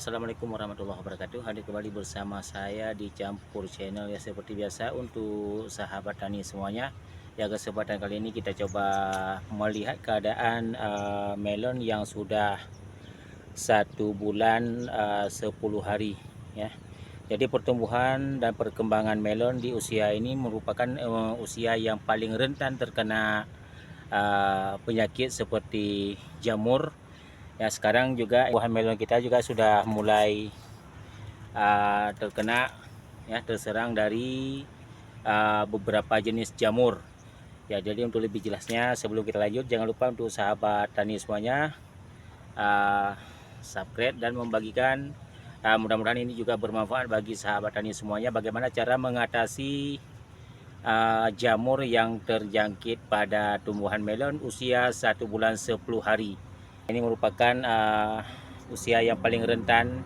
Assalamualaikum warahmatullahi wabarakatuh. Hadir kembali bersama saya di Campur Channel ya, seperti biasa untuk sahabat tani semuanya. Ya, kesempatan kali ini kita coba melihat keadaan melon yang sudah 1 bulan 10 hari ya. Jadi pertumbuhan dan perkembangan melon di usia ini merupakan usia yang paling rentan terkena penyakit seperti jamur. Ya, sekarang juga buah melon kita juga sudah mulai terkena ya, terserang dari beberapa jenis jamur. Ya, jadi untuk lebih jelasnya sebelum kita lanjut, jangan lupa untuk sahabat tani semuanya subscribe dan membagikan. Mudah-mudahan ini juga bermanfaat bagi sahabat tani semuanya, bagaimana cara mengatasi jamur yang terjangkit pada tumbuhan melon usia 1 bulan 10 hari. Ini merupakan usia yang paling rentan,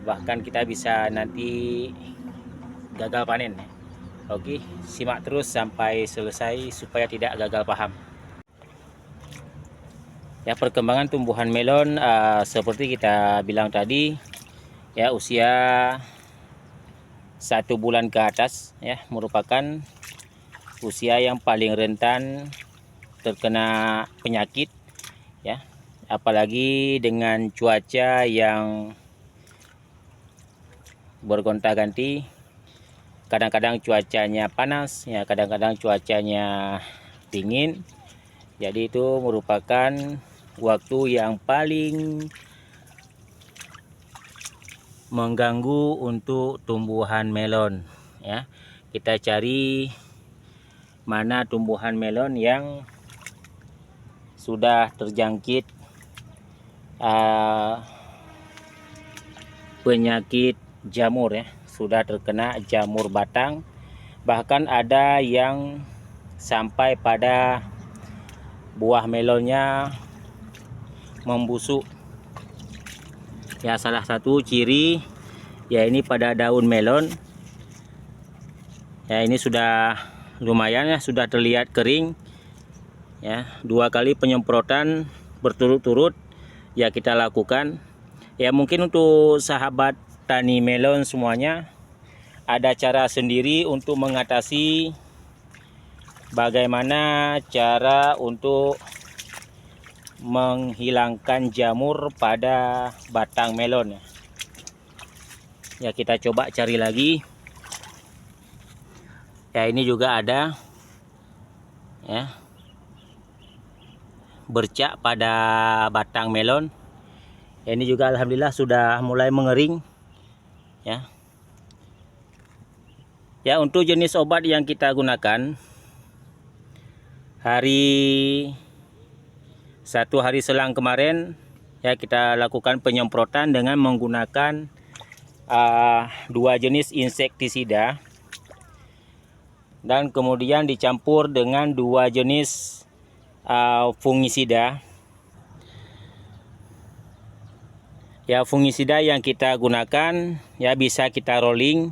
bahkan kita bisa nanti gagal panen. Oke, simak terus sampai selesai supaya tidak gagal paham. Ya, perkembangan tumbuhan melon seperti kita bilang tadi ya, usia 1 bulan ke atas ya, merupakan usia yang paling rentan terkena penyakit ya, apalagi dengan cuaca yang bergonta-ganti. Kadang-kadang cuacanya panas ya, kadang-kadang cuacanya dingin. Jadi itu merupakan waktu yang paling mengganggu untuk tumbuhan melon ya. Kita cari mana tumbuhan melon yang sudah terjangkit penyakit jamur ya, sudah terkena jamur batang, bahkan ada yang sampai pada buah melonnya membusuk ya. Salah satu ciri ya, ini pada daun melon ya, ini sudah lumayan ya, sudah terlihat kering ya. 2 kali penyemprotan berturut-turut ya kita lakukan ya. Mungkin untuk sahabat tani melon semuanya ada cara sendiri untuk mengatasi bagaimana cara untuk menghilangkan jamur pada batang melon ya. Ya, kita coba cari lagi ya. Ini juga ada ya, bercak pada batang melon ya. Ini juga alhamdulillah sudah mulai mengering ya. Ya, untuk jenis obat yang kita gunakan, satu hari selang kemarin ya, kita lakukan penyemprotan dengan menggunakan 2 jenis insektisida, dan kemudian dicampur dengan 2 jenis fungisida ya. Fungisida yang kita gunakan ya bisa kita rolling,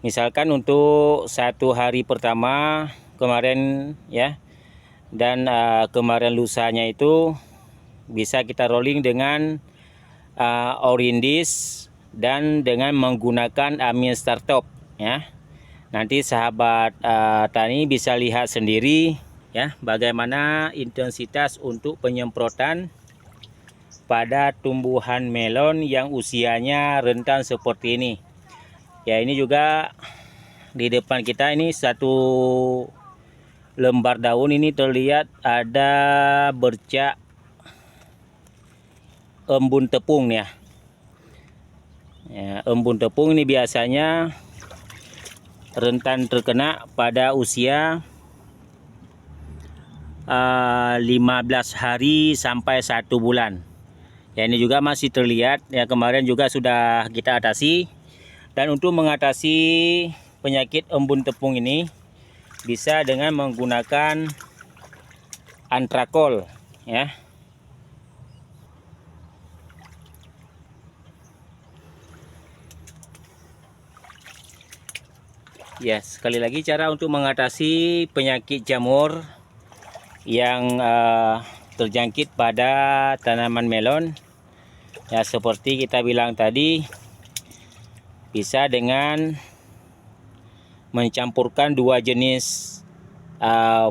misalkan untuk 1 hari pertama kemarin ya, dan kemarin lusanya itu bisa kita rolling dengan Orindis dan dengan menggunakan Amin Startop ya. Nanti sahabat tani bisa lihat sendiri ya, bagaimana intensitas untuk penyemprotan pada tumbuhan melon yang usianya rentan seperti ini ya. Ini juga di depan kita ini 1 lembar daun, ini terlihat ada bercak embun tepung ya. Embun tepung ini biasanya rentan terkena pada usia 15 hari sampai 1 bulan. Ya, ini juga masih terlihat ya, kemarin juga sudah kita atasi. Dan untuk mengatasi penyakit embun tepung ini bisa dengan menggunakan antrakol ya. Ya, sekali lagi cara untuk mengatasi penyakit jamur yang terjangkit pada tanaman melon. Ya, seperti kita bilang tadi, bisa dengan mencampurkan 2 jenis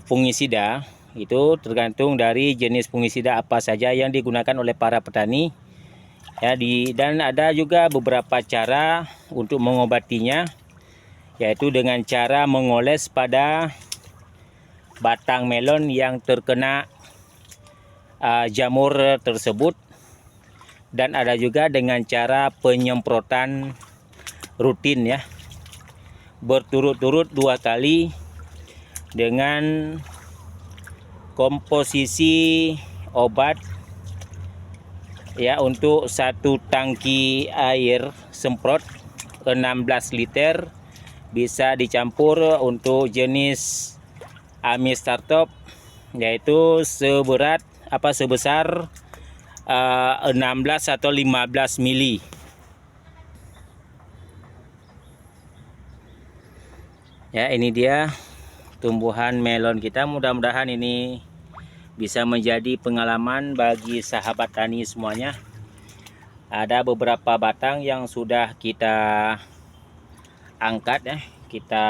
fungisida. Itu tergantung dari jenis fungisida apa saja yang digunakan oleh para petani. Ya, dan ada juga beberapa cara untuk mengobatinya, yaitu dengan cara mengoles pada batang melon yang terkena jamur tersebut, dan ada juga dengan cara penyemprotan rutin ya, berturut-turut 2 kali dengan komposisi obat ya, untuk 1 tangki air semprot 16 liter bisa dicampur untuk jenis Amistartop, yaitu sebesar 16 atau 15 mili. Ya, ini dia tumbuhan melon kita. Mudah-mudahan ini bisa menjadi pengalaman bagi sahabat tani semuanya. Ada beberapa batang yang sudah kita angkat ya, kita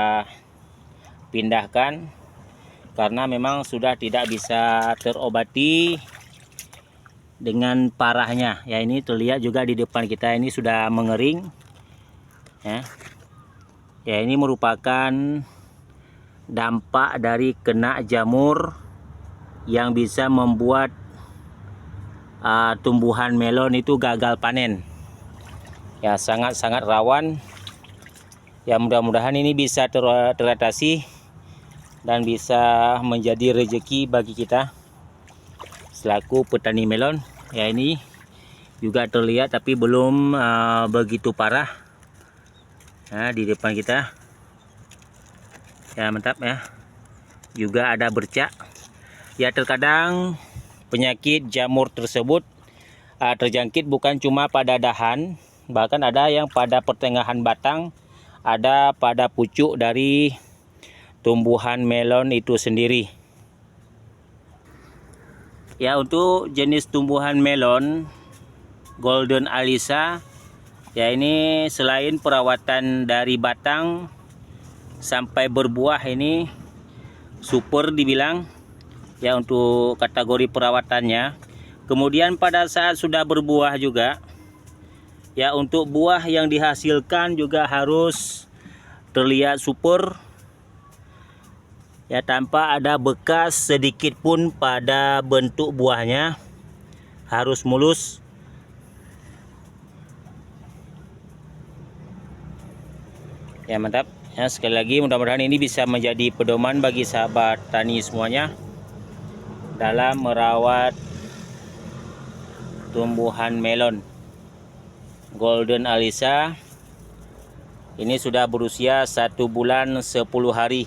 pindahkan karena memang sudah tidak bisa terobati dengan parahnya. Ya, ini terlihat juga di depan kita ini sudah mengering ya. Ya, ini merupakan dampak dari kena jamur yang bisa membuat tumbuhan melon itu gagal panen. Ya, sangat-sangat rawan. Ya, mudah-mudahan ini bisa teratasi dan bisa menjadi rezeki bagi kita selaku petani melon. Ya, ini juga terlihat tapi belum begitu parah. Nah, di depan kita ya, mantap ya, juga ada bercak ya. Terkadang penyakit jamur tersebut terjangkit bukan cuma pada dahan, bahkan ada yang pada pertengahan batang, ada pada pucuk dari tumbuhan melon itu sendiri ya. Untuk jenis tumbuhan melon Golden Alyssa ya, ini selain perawatan dari batang sampai berbuah, ini super dibilang ya untuk kategori perawatannya. Kemudian pada saat sudah berbuah juga ya, untuk buah yang dihasilkan juga harus terlihat super ya, tanpa ada bekas sedikit pun pada bentuk buahnya, harus mulus. Ya, mantap ya. Sekali lagi mudah-mudahan ini bisa menjadi pedoman bagi sahabat tani semuanya dalam merawat tumbuhan melon Golden Alyssa. Ini sudah berusia 1 bulan 10 hari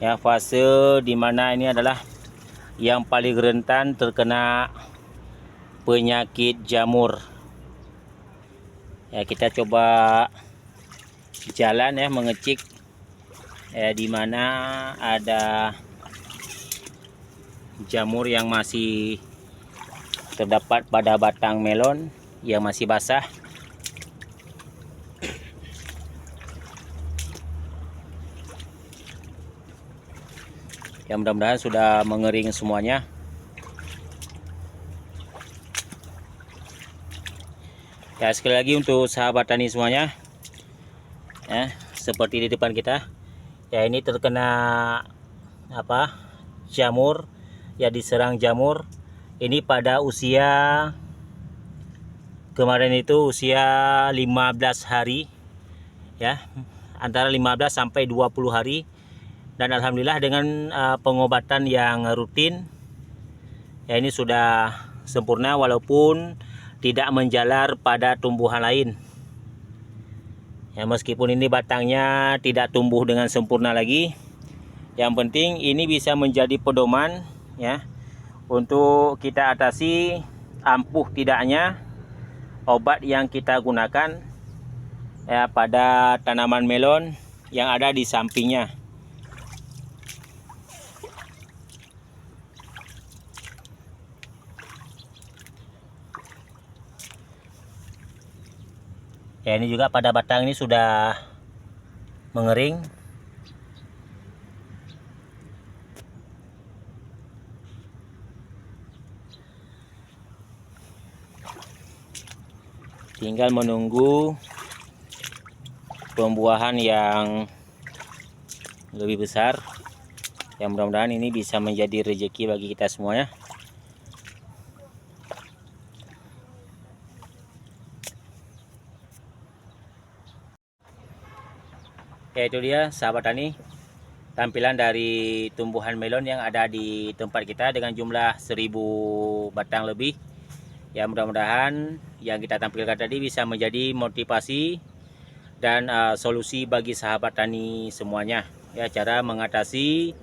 ya, fase dimana ini adalah yang paling rentan terkena penyakit jamur ya. Kita coba jalan ya, mengecek ya, di mana ada jamur yang masih terdapat pada batang melon yang masih basah. Ya, mudah-mudahan sudah mengering semuanya. Ya, sekali lagi untuk sahabat tani semuanya ya, seperti di depan kita ya, ini terkena jamur ya, diserang jamur. Ini pada usia kemarin itu usia 15 hari ya, antara 15 sampai 20 hari. Dan alhamdulillah dengan pengobatan yang rutin, ya ini sudah sempurna walaupun tidak menjalar pada tumbuhan lain. Ya, meskipun ini batangnya tidak tumbuh dengan sempurna lagi, yang penting ini bisa menjadi pedoman ya untuk kita atasi ampuh tidaknya obat yang kita gunakan ya pada tanaman melon yang ada di sampingnya. Ya, ini juga pada batang ini sudah mengering. Tinggal menunggu pembuahan yang lebih besar. Yang mudah-mudahan ini bisa menjadi rezeki bagi kita semuanya. Ya, itu dia sahabat tani, tampilan dari tumbuhan melon yang ada di tempat kita dengan jumlah 1000 batang lebih. Ya, mudah-mudahan yang kita tampilkan tadi bisa menjadi motivasi dan solusi bagi sahabat tani semuanya ya, cara mengatasi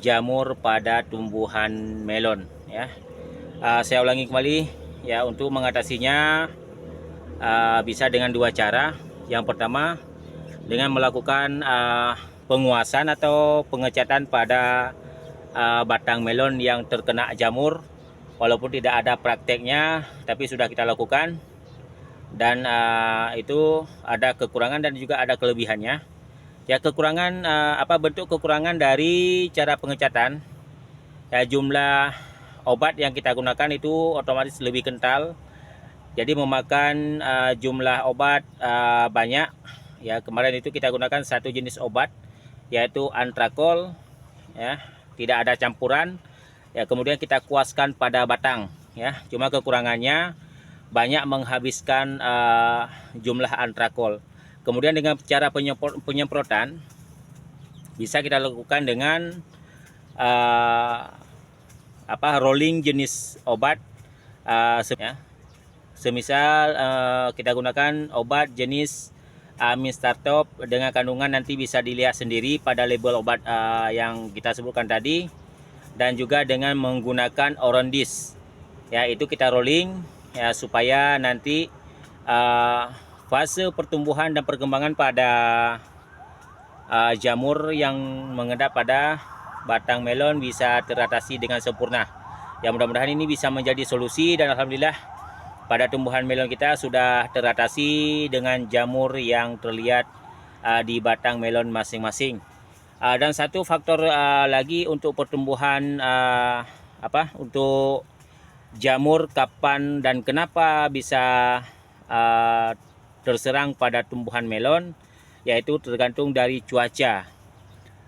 jamur pada tumbuhan melon ya. Saya ulangi kembali ya, untuk mengatasinya bisa dengan dua cara. Yang pertama dengan melakukan penguasan atau pengecatan pada batang melon yang terkena jamur, walaupun tidak ada prakteknya tapi sudah kita lakukan, dan itu ada kekurangan dan juga ada kelebihannya ya. Kekurangan bentuk kekurangan dari cara pengecatan ya, jumlah obat yang kita gunakan itu otomatis lebih kental, jadi memakan jumlah obat banyak ya. Kemarin itu kita gunakan satu jenis obat yaitu antrakol ya, tidak ada campuran ya, kemudian kita kuaskan pada batang ya. Cuma kekurangannya banyak menghabiskan jumlah antrakol. Kemudian dengan cara penyemprotan bisa kita lakukan dengan rolling jenis obat ya. Semisal kita gunakan obat jenis Minstartop dengan kandungan nanti bisa dilihat sendiri pada label obat yang kita sebutkan tadi, dan juga dengan menggunakan Orondis ya, itu kita rolling ya, supaya nanti fase pertumbuhan dan perkembangan pada jamur yang mengendap pada batang melon bisa teratasi dengan sempurna ya. Mudah-mudahan ini bisa menjadi solusi, dan alhamdulillah pada tumbuhan melon kita sudah teratasi dengan jamur yang terlihat di batang melon masing-masing. Dan satu faktor lagi untuk pertumbuhan untuk jamur kapan dan kenapa bisa terserang pada tumbuhan melon, yaitu tergantung dari cuaca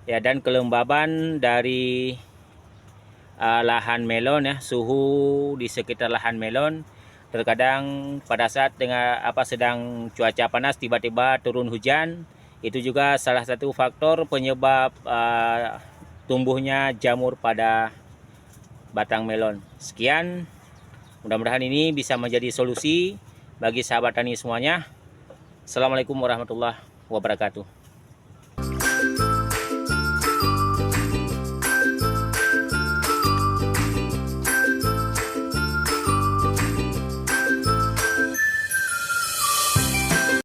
ya, dan kelembaban dari lahan melon ya, suhu di sekitar lahan melon. Terkadang pada saat sedang cuaca panas tiba-tiba turun hujan, itu juga salah satu faktor penyebab tumbuhnya jamur pada batang melon. Sekian, mudah-mudahan ini bisa menjadi solusi bagi sahabat tani semuanya. Assalamualaikum warahmatullahi wabarakatuh.